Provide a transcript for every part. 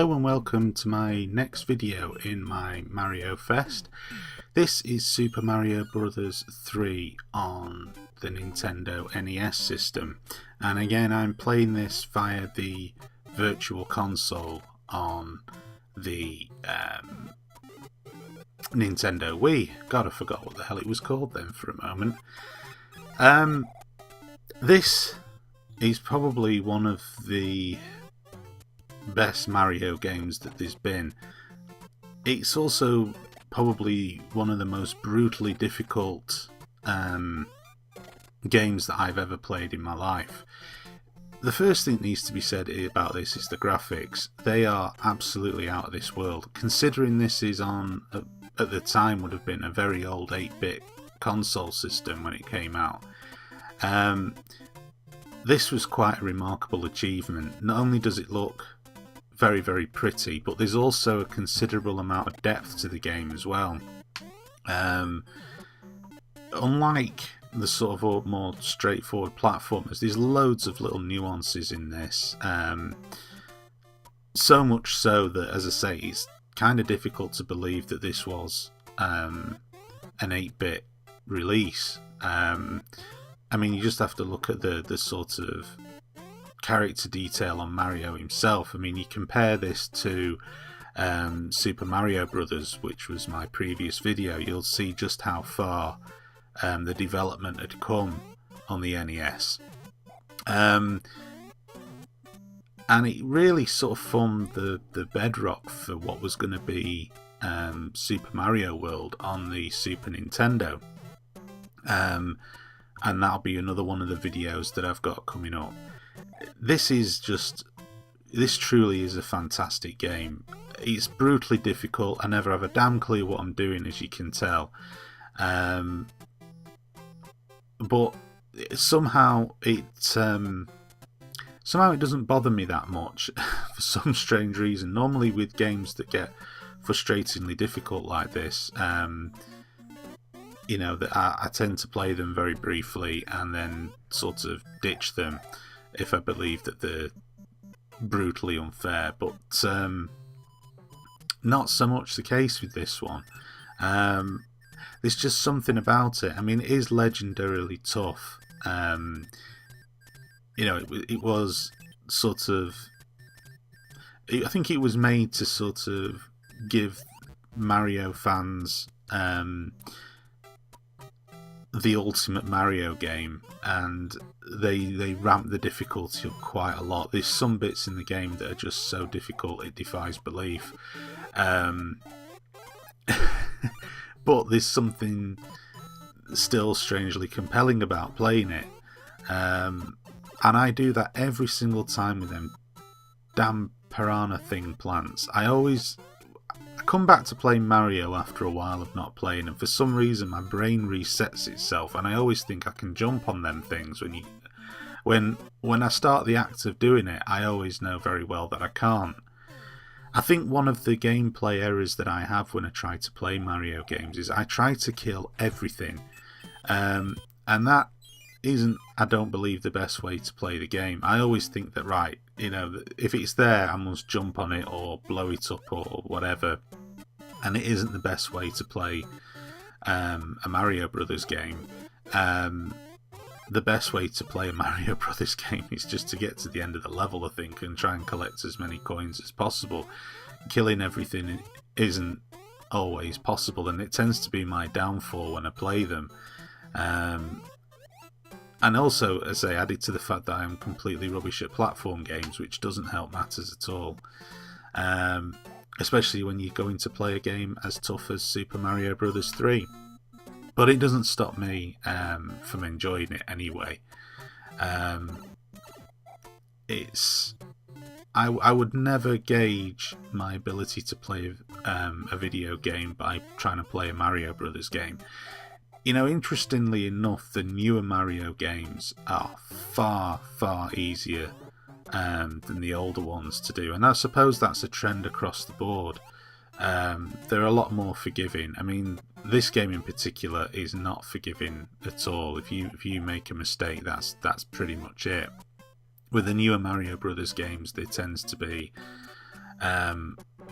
Hello and welcome to my next video in my Mario Fest. This is Super Mario Bros. 3 on the Nintendo NES system, and again I'm playing this via the Virtual Console on the Nintendo Wii. God, I forgot what the hell it was called then for a moment. This is probably one of the best Mario games that there's been. It's also probably one of the most brutally difficult games that I've ever played in my life. The first thing that needs to be said about this is the graphics. They are absolutely out of this world, considering this is on, at the time, would have been a very old 8-bit console system when it came out. This was quite a remarkable achievement. Not only does it look very, very pretty, but there's also a considerable amount of depth to the game as well. Unlike the sort of more straightforward platformers, there's loads of little nuances in this. So much so that, as I say, it's kind of difficult to believe that this was an 8-bit release. I mean, you just have to look at the sort of character detail on Mario himself. I mean, you compare this to Super Mario Bros., which was my previous video, you'll see just how far the development had come on the NES. And it really sort of formed the bedrock for what was going to be Super Mario World on the Super Nintendo. And that'll be another one of the videos that I've got coming up. This truly is a fantastic game. It's brutally difficult. I never have a damn clue what I'm doing, as you can tell. But somehow it doesn't bother me that much for some strange reason. Normally with games that get frustratingly difficult like this, you know, that I tend to play them very briefly and then sort of ditch them if I believe that they're brutally unfair. But not so much the case with this one. There's just something about it. I mean, it is legendarily tough. You know, it was sort of... I think it was made to sort of give Mario fans the ultimate Mario game, and they ramp the difficulty up quite a lot. There's some bits in the game that are just so difficult it defies belief. But there's something still strangely compelling about playing it. And I do that every single time with them damn piranha thing plants. I come back to playing Mario after a while of not playing, and for some reason my brain resets itself, and I always think I can jump on them things. When I start the act of doing it, I always know very well that I can't. I think one of the gameplay errors that I have when I try to play Mario games is I try to kill everything, and that isn't, I don't believe, the best way to play the game. I always think that, right, you know, if it's there I must jump on it or blow it up or whatever, and it isn't the best way to play a Mario Brothers game. The best way to play a Mario Brothers game is just to get to the end of the level, I think, and try and collect as many coins as possible. Killing everything isn't always possible, and it tends to be my downfall when I play them. And also, as I added to the fact that I am completely rubbish at platform games, which doesn't help matters at all. Especially when you're going to play a game as tough as Super Mario Bros. 3. But it doesn't stop me from enjoying it anyway. I would never gauge my ability to play a video game by trying to play a Mario Brothers game. You know, interestingly enough, the newer Mario games are far, far easier than the older ones to do, and I suppose that's a trend across the board. They're a lot more forgiving. I mean, this game in particular is not forgiving at all. If you make a mistake, that's pretty much it. With the newer Mario Brothers games, there tends to be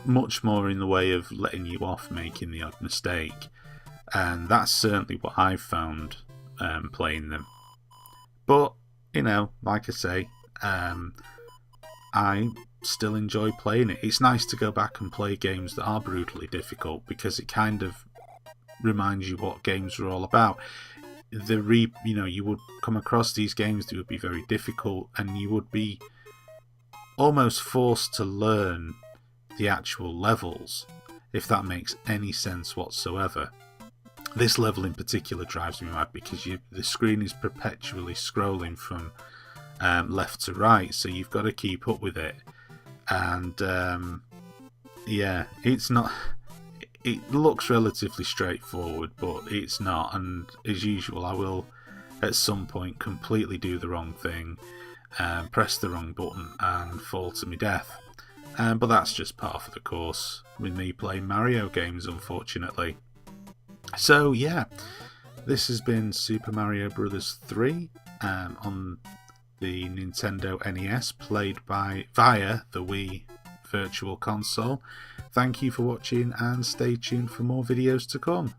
much more in the way of letting you off making the odd mistake, and that's certainly what I've found playing them. But, you know, like I say, I still enjoy playing it. It's nice to go back and play games that are brutally difficult, because it kind of reminds you what games are all about. You would come across these games that would be very difficult, and you would be almost forced to learn the actual levels, if that makes any sense whatsoever. This level in particular drives me mad, because the screen is perpetually scrolling from left to right, so you've got to keep up with it. And yeah, it's not. It looks relatively straightforward, but it's not. And as usual, I will at some point completely do the wrong thing, press the wrong button, and fall to my death. But that's just part of the course with me playing Mario games, unfortunately. So yeah, this has been Super Mario Bros. 3 on the Nintendo NES, played via the Wii Virtual Console. Thank you for watching, and stay tuned for more videos to come.